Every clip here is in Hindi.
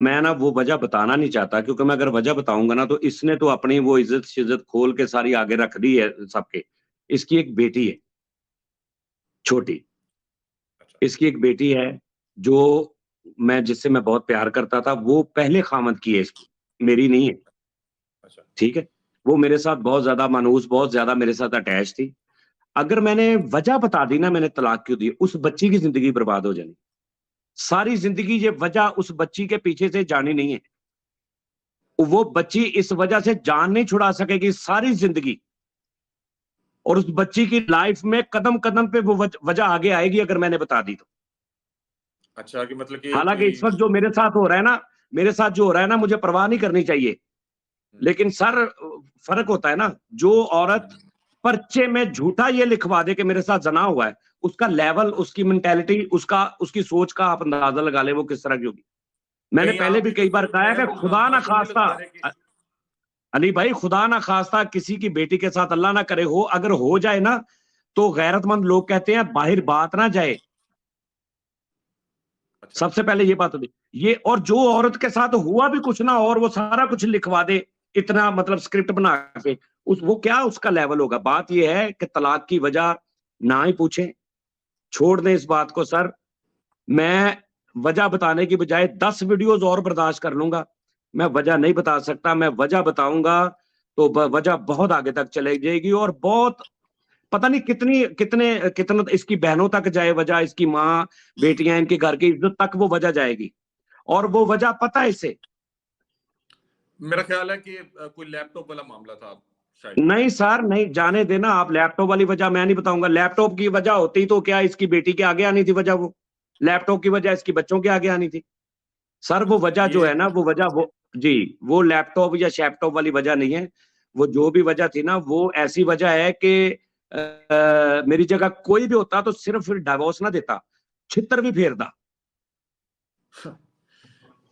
मैं ना वो वजह बताना नहीं चाहता, क्योंकि मैं अगर वजह बताऊंगा ना तो इसने तो अपनी वो इज्जत शिज्जत खोल के सारी आगे रख दी है सबके। इसकी एक बेटी है छोटी, अच्छा। इसकी एक बेटी है जो जिससे मैं बहुत प्यार करता था, वो पहले खामद की है इसकी, मेरी नहीं है। अच्छा। ठीक है, वो मेरे साथ बहुत ज्यादा मानूस, बहुत ज्यादा मेरे साथ अटैच थी। अगर मैंने वजह बता दी ना मैंने तलाक क्यों दी, उस बच्ची की जिंदगी बर्बाद हो जानी। सारी जिंदगी ये वजह उस बच्ची के पीछे से जानी नहीं है। वो बच्ची इस वजह से जान नहीं छुड़ा सकेगी सारी जिंदगी, और उस बच्ची की लाइफ में कदम कदम पे वो वजह आगे आएगी अगर मैंने बता दी तो। अच्छा, कि मतलब कि हालांकि कोई इस वक्त जो मेरे साथ हो रहा है ना, मेरे साथ जो हो रहा है ना, मुझे परवाह नहीं करनी चाहिए। लेकिन सर, फर्क होता है ना, जो औरत पर्चे में झूठा ये लिखवा दे कि मेरे साथ जना हुआ है, उसका लेवल, उसकी मेंटेलिटी, उसकी सोच का आप अंदाजा लगा ले वो किस तरह की होगी। मैंने कहीं पहले आप भी भी तो कई बार फिर कहा है मैं कि वो खुदा ना आपको नहीं खास्ता, लगता है कि अली भाई, खुदा ना खास्ता किसी की बेटी के साथ अल्लाह ना करे हो, अगर हो जाए ना तो गैरतमंद लोग कहते हैं बाहर बात ना जाए। अच्छा। सबसे पहले ये बात होती ये, और जो औरत के साथ हुआ भी कुछ ना और वो सारा कुछ लिखवा दे, इतना मतलब स्क्रिप्ट बना के, उस वो क्या उसका लेवल होगा। बात ये है कि तलाक की वजह ना ही पूछे, छोड़ दें इस बात को सर। मैं वजह बताने की बजाय 10 वीडियोस और बर्दाश्त कर लूंगा, मैं वजह नहीं बता सकता। मैं वजह बताऊंगा तो वजह बहुत आगे तक चली जाएगी, और बहुत पता नहीं कितनी कितने कितना इसकी बहनों तक जाए वजह, इसकी माँ, बेटियां, इनके घर की इज्जत तक वो वजह जाएगी, और वो वजह पता है इसे। मेरा ख्याल है कि कोई लैपटॉप वाला मामला था शायद। नहीं सर, नहीं, जाने देना आप। लैपटॉप वाली वजह मैं नहीं बताऊंगा। लैपटॉप की वजह होती तो क्या इसकी बेटी के आगे आनी थी वजह, वो लैपटॉप की वजह इसकी बच्चों के आगे आनी थी। सर वो अच्छा, वजह जो ये है ना, वो वजह वो, जी, वो लैपटॉप या शैपटॉप वाली वजह नहीं है। वो जो भी वजह थी ना, वो ऐसी वजह है कि मेरी जगह कोई भी होता तो सिर्फ फिर डिवोर्स ना देता, छितर भी फेरदा।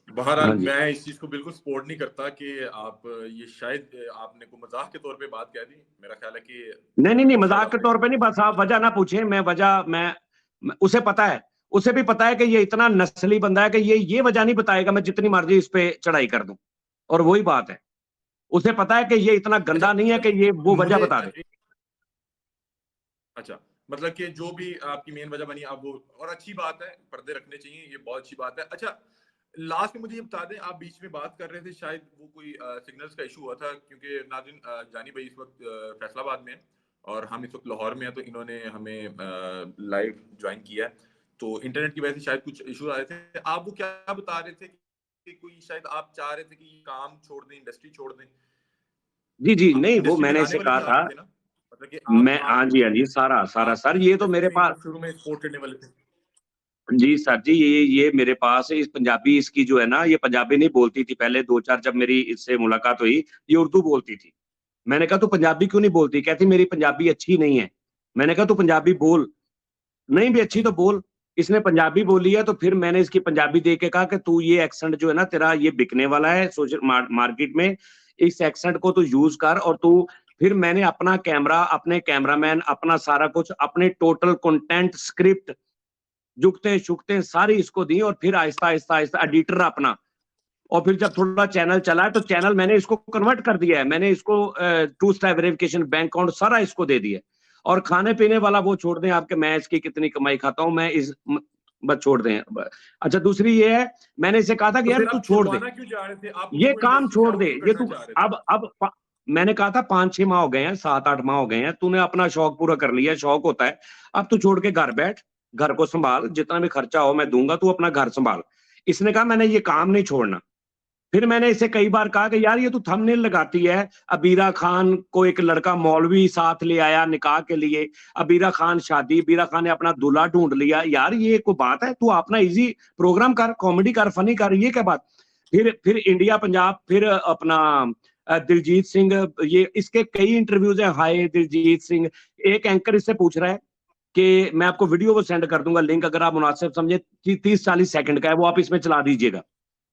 बहरहाल हाँ जी। मैं इस चीज को बिल्कुल सपोर्ट नहीं करता कि आप ये शायद आपने को मजाक के तौर पे बात कह दी। मेरा ख्याल है कि नहीं नहीं नहीं, शायद मजाक के आपने तौर पे नहीं, बस आप वजह ना पूछें। मैं वजह उसे पता है, उसे भी पता है कि ये इतना नस्ली बंदा है कि ये वजह नहीं बताएगा, मैं जितनी मर्जी इस पे चढ़ाई कर दूं। और वही बात है, उसे पता है कि ये इतना अच्छा गंदा नहीं है कि ये वो वजह मुझे बता दे। अच्छा, मतलब कि जो भी आपकी मेन वजह बनी आप वो, और अच्छी बात है, पर्दे रखने चाहिए, ये बहुत अच्छी बात है। अच्छा, लास्ट में मुझे ये बता दें, आप बीच में बात कर रहे थे शायद वो कोई सिग्नल्स का इशू हुआ था, क्योंकि नाज़रीन जानी भाई इस वक्त फैसलाबाद में है और हम इस वक्त लाहौर में हैं, तो इन्होंने हमें लाइव ज्वाइन किया है, तो इंटरनेट की वजह से शायद कुछ इशू आ रहे थे। आप वो क्या बता रहे थे कि कोई शायद आप चाह रहे थे कि ये काम छोड़ दें, इंडस्ट्री छोड़ दें। जी जी, आप नहीं, वो इंडस्ट्री में मैंने लाने इसे वाले कहा भी था। आप ही थे ना, मतलब कि आप मैं, हाँ आप जी, हाँ जी, सारा सारा आप सर, इस ये तो इंडस्ट्री मेरे में पास। एकदम शुरू में सपोर्ट करने वाले थे। जी सर जी, ये मेरे पास है। इस पंजाबी इसकी जो है ना, ये पंजाबी नहीं बोलती थी पहले, दो चार जब मेरी इससे मुलाकात हुई, ये उर्दू बोलती थी। मैंने कहा तू पंजाबी क्यों नहीं बोलती, कहती मेरी पंजाबी अच्छी नहीं है। मैंने कहा तू पंजाबी बोल, नहीं भी अच्छी तो अच्छा। बोल। इसने पंजाबी बोली है, तो फिर मैंने इसकी पंजाबी देख के कहा कि तू ये एक्सेंट जो है ना तेरा, ये बिकने वाला है सोशल मार्केट में, इस एक्सेंट को तू यूज कर। और तू, फिर मैंने अपना कैमरा, अपने कैमरामैन, अपना सारा कुछ, अपने टोटल कंटेंट, स्क्रिप्ट, जुगते शुगते सारी इसको दी, और फिर आहिस्ता आहिस्ता आहिस्ता एडिटर अपना। और फिर जब थोड़ा चैनल चला है तो चैनल मैंने इसको कन्वर्ट कर दिया है, मैंने इसको 2 स्टेप वेरिफिकेशन, बैंक अकाउंट सारा इसको दे दिया। और खाने पीने वाला वो छोड़ दें आपके, मैं इसकी कितनी कमाई खाता हूं, मैं इस बस छोड़ दें। अच्छा, दूसरी ये है, मैंने इसे कहा था कि तो यार फिर तू आप छोड़ दे, छुड़वाना क्यों चाह रहे थे? आप ये उसको काम इंडस्ट्री से छोड़ दे, आउट क्यों ये करना तू चाह रहे थे? अब मैंने कहा था 5-6 माह हो गए हैं, 7-8 माह हो गए हैं, तूने अपना शौक पूरा कर लिया, शौक होता है। अब तू छोड़ के घर बैठ, घर को संभाल, जितना भी खर्चा हो मैं दूंगा, तू अपना घर संभाल। इसने कहा मैंने ये काम नहीं छोड़ना। फिर मैंने इसे कई बार कहा कि यार ये तू थंबनेल लगाती है, अबीरा खान को एक लड़का मौलवी साथ ले आया निकाह के लिए, अबीरा खान शादी, अबीरा खान ने अपना दूल्हा ढूंढ लिया, यार ये कोई बात है? तू अपना इजी प्रोग्राम कर, कॉमेडी कर, फनी कर, ये क्या बात? फिर इंडिया पंजाब, फिर अपना दिलजीत सिंह, ये इसके कई इंटरव्यूज हैं। हाय दिलजीत सिंह, एक एंकर इससे पूछ रहा है कि मैं आपको वीडियो वो सेंड कर दूंगा, लिंक अगर आप मुनासिब समझे, 30-40 सेकंड का है वो, आप इसमें चला दीजिएगा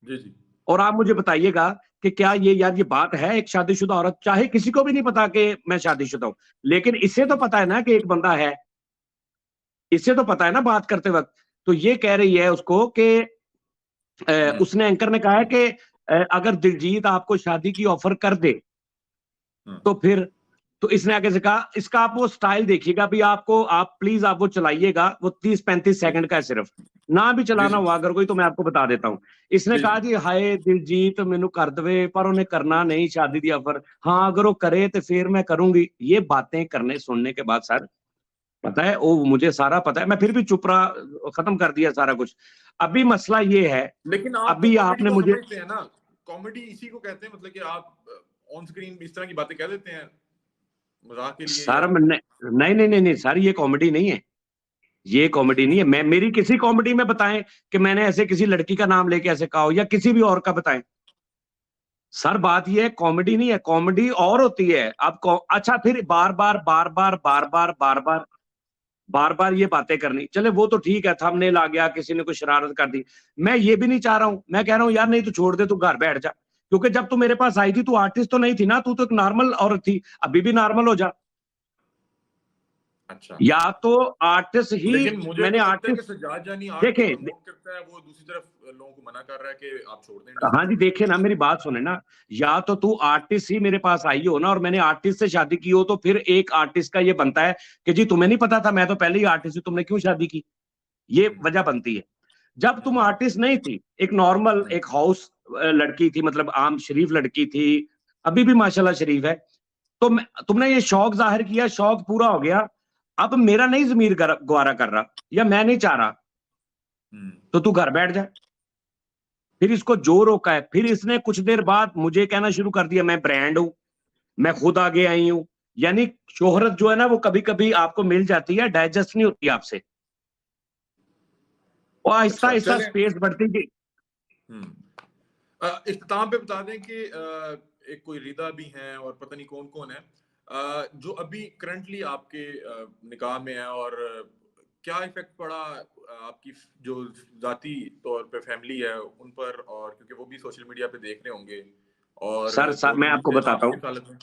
जी, जी। और आप मुझे बताइएगा कि क्या ये, यार ये बात है? एक शादीशुदा औरत, चाहे किसी को भी नहीं पता कि मैं शादीशुदा हूं, लेकिन इससे तो पता है ना कि एक बंदा है, इससे तो पता है ना बात करते वक्त। तो ये कह रही है उसको कि उसने एंकर ने कहा है कि अगर दिलजीत आपको शादी की ऑफर कर दे तो फिर, तो इसने आगे से कहा इसका आप वो स्टाइल देखिएगा भी, आपको आप प्लीज आप वो चलाइएगा, वो 30-35 सेकंड का है सिर्फ, ना भी चलाना हुआ अगर कोई तो मैं आपको बता देता हूं। इसने कहा जी हाय दिलजीत मैनू कर दवे पर उन्हें करना नहीं शादी दी ऑफर, हाँ अगर वो करे तो फिर मैं करूंगी। ये बातें करने सुनने के बाद सर पता है वो मुझे सारा पता है, मैं फिर भी चुप रहा, खत्म कर दिया सारा कुछ। अभी मसला ये है, लेकिन आप अभी तो आपने कॉमेडी को मुझे समझते हैं ना, कॉमेडी इसी को कहते हैं, मतलब कि आप ऑन स्क्रीन इस तरह की बातें कह देते हैं मजाक के लिए सर या नहीं नहीं नहीं नहीं सर ये कॉमेडी नहीं है, ये कॉमेडी नहीं है। मैं मेरी किसी कॉमेडी में बताएं कि मैंने ऐसे किसी लड़की का नाम लेके ऐसे कहा हो या किसी भी और का बताएं। सर बात ये है कॉमेडी नहीं है, कॉमेडी और होती है। अब अच्छा फिर बार बार ये बातें करनी, चले वो तो ठीक है, थंबनेल आ गया, किसी ने कोई शरारत कर दी, मैं ये भी नहीं चाह रहा हूं। मैं कह रहा हूं यार नहीं तो छोड़ दे, तू घर बैठ जा, क्योंकि जब तू मेरे पास आई थी तू आर्टिस्ट तो नहीं थी ना, तू तो एक नॉर्मल औरत थी, अभी भी नॉर्मल हो जा। अच्छा, या तो आर्टिस्ट ही, लेकिन मुझे मैंने तो लगता है कि आर्टिस्ट सज्जाद जानी आर्ट को देखे, प्रमोट करता है, वो दूसरी तरफ लोगों को मना कर रहा है कि आप छोड़ दें हाँ इंडस्ट्री जी को। देखिए ना मेरी बात सुने ना, या तो तू आर्टिस्ट ही मेरे पास आई हो ना और मैंने आर्टिस्ट से शादी की हो, तो फिर एक आर्टिस्ट का ये बनता है कि जी तुम्हें नहीं पता था, मैं तो पहले ही आर्टिस्ट हूं, तुमने क्यों शादी की, ये वजह बनती है। जब तुम आर्टिस्ट नहीं थी, एक नॉर्मल एक हाउस लड़की थी, मतलब आम शरीफ लड़की थी, अभी भी माशाल्लाह शरीफ है, तो तुमने ये शौक जाहिर किया, शौक पूरा हो गया, अब मेरा नहीं जमीर गवारा कर रहा या मैं नहीं चाह रहा, तो तू घर बैठ जा। फिर इसको जो रोका है, फिर इसने कुछ देर बाद मुझे कहना शुरू कर दिया मैं ब्रांड हूं, मैं खुद आगे आई हूं। यानी शोहरत जो है ना वो कभी कभी आपको मिल जाती है, डाइजेस्ट नहीं होती आपसे, और आहिस्ता अच्छा आहिस्ता चलें, स्पेस बढ़ती गई। इख्तिताम पे बता दें कि एक कोई रिदा भी हैं और पता नहीं कौन कौन है जो अभी करंटली आपके निकाह में है, और क्या इफेक्ट पड़ा आपकी जो जाती तौर पे फैमिली है उन पर, और क्योंकि वो भी सोशल मीडिया पे देख रहे होंगे और सर बहुत मैं जल्दी आपको से बताता आप हूँ, किस हालत में।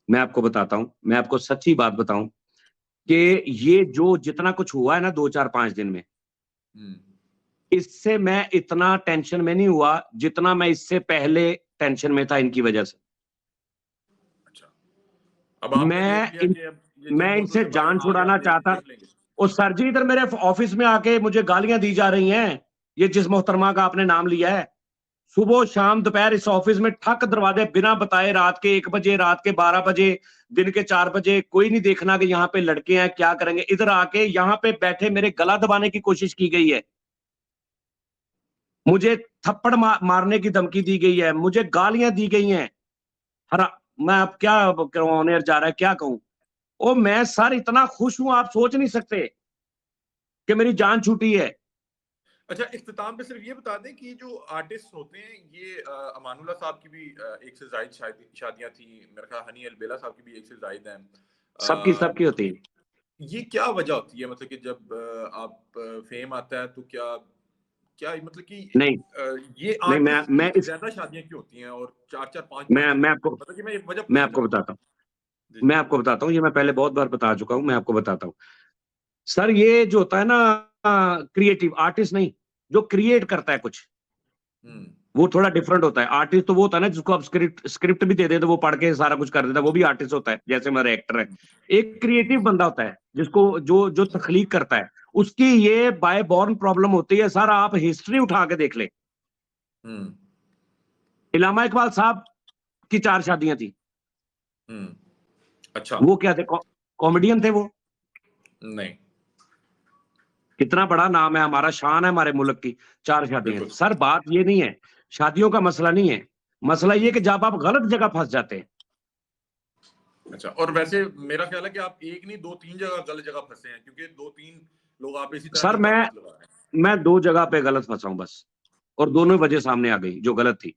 मैं आपको सच्ची बात बताऊं कि ये जो जितना कुछ हुआ है ना 2-4-5 दिन में, इससे मैं इतना टेंशन में नहीं हुआ जितना मैं इससे पहले टेंशन में था इनकी वजह से। अच्छा, अब आपने मैं देख लिया कि अब ये जब मैं हो तो इनसे जब जान आ गया छुड़ाना चाहता, देख लेंगे। और सर जी इधर मेरे ऑफिस में आके मुझे गालियां दी जा रही हैं, ये जिस मोहतरमा का आपने नाम लिया है, सुबह शाम दोपहर इस ऑफिस में ठक दरवाजे बिना बताए, रात के 1 बजे, रात के 12 बजे, दिन के 4 बजे, कोई नहीं देखना कि यहाँ पे लड़के हैं क्या करेंगे, इधर आके यहाँ पे बैठे मेरे गला दबाने की कोशिश की गई है, मुझे थप्पड़ मारने की धमकी दी गई है, मुझे गालियां दी गई हैं। हरा मैं अब क्या होने जा रहा है क्या कहूं। ओ मैं सर इतना खुश हूं आप सोच नहीं सकते कि मेरी जान छूटी है। अच्छा, इख्तिताम पे सिर्फ ये बता दें कि जो आर्टिस्ट होते हैं ये अमानुल्लाह साहब की भी एक से जायद शादियां थी, मेरा ख्याल हनी अलबेला साहब की भी एक से जायद हैं। सबकी सबकी होती है। ये क्या वजह होती है, मतलब कि जब आप फेम आता है तो क्या क्या मतलब कि नहीं ये नहीं आर्टिस्ट की मैं इस ज्यादा शादियां क्यों होती हैं और 4-4 5-5 मैं आपको मतलब कि मैं एक वजह मैं पूछना आपको चाह रहा हूँ। बताता हूँ, जी जी। मैं आपको बताता हूँ, ये मैं पहले बहुत बार बता चुका हूँ, मैं आपको बताता हूँ। सर ये जो होता है ना क्रिएटिव आर्टिस्ट नहीं, जो क्रिएट करता है कुछ, वो थोड़ा डिफरेंट होता है। आर्टिस्ट तो वो होता है ना जिसको आप स्क्रिप्ट भी दे दे तो वो पढ़ के सारा कुछ कर देता है, वो भी आर्टिस्ट होता है, जैसे मेरा एक्टर है। एक क्रिएटिव बंदा होता है जिसको जो जो तख्लीक करता है, उसकी ये बाय बॉर्न प्रॉब्लम होती है। सर आप हिस्ट्री उठा के देख ले, इलामा इकबाल साहब की 4 शादियां थी, अच्छा, वो क्या थे, कॉमेडियन थे वो, नहीं कितना बड़ा नाम है हमारा, शान है हमारे मुल्क की, 4 शादियां। बिल्कुल। सर बात ये नहीं है, शादियों का मसला नहीं है, मसला ये कि जब आप गलत जगह फंस जाते हैं। अच्छा, और वैसे मेरा ख्याल है कि आप एक नहीं 2-3 जगह गलत जगह फंसे हैं, क्योंकि 2-3 लोग आप इसी तरह सर के इल्जामात लगा रहे हैं। मैं 2 जगह पे गलत फंसा हूं बस, और दोनों वजह सामने आ गई जो गलत थी।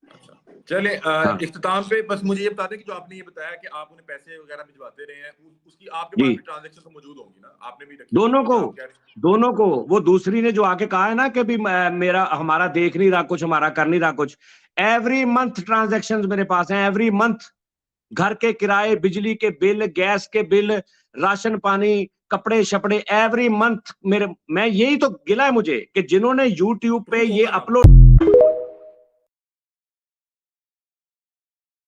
अच्छा, चले हाँ इख्तिताम पे बस मुझे ये बता दें कि जो आपने ये बताया कि आप उन्हें पैसे वगैरह भिजवाते रहे हैं, उसकी आपके जी, पास भी ट्रांजैक्शन तो मौजूद होंगी ना, आपने भी रखी होंगी, क्योंकि आप कह रहे हैं। दोनों को वो दूसरी ने जो आके कहा है ना कि भी मेरा हमारा देख नहीं रहा कुछ, हमारा कर नहीं रहा कुछ, एवरी मंथ ट्रांजैक्शंस मेरे पास हैं, एवरी मंथ। घर के किराए, बिजली के बिल, गैस के बिल, राशन पानी, कपड़े शपड़े एवरी मंथ मेरे, मैं यही तो गिला है मुझे कि जिन्होंने YouTube पे Proof ये होगा ना। अपलोड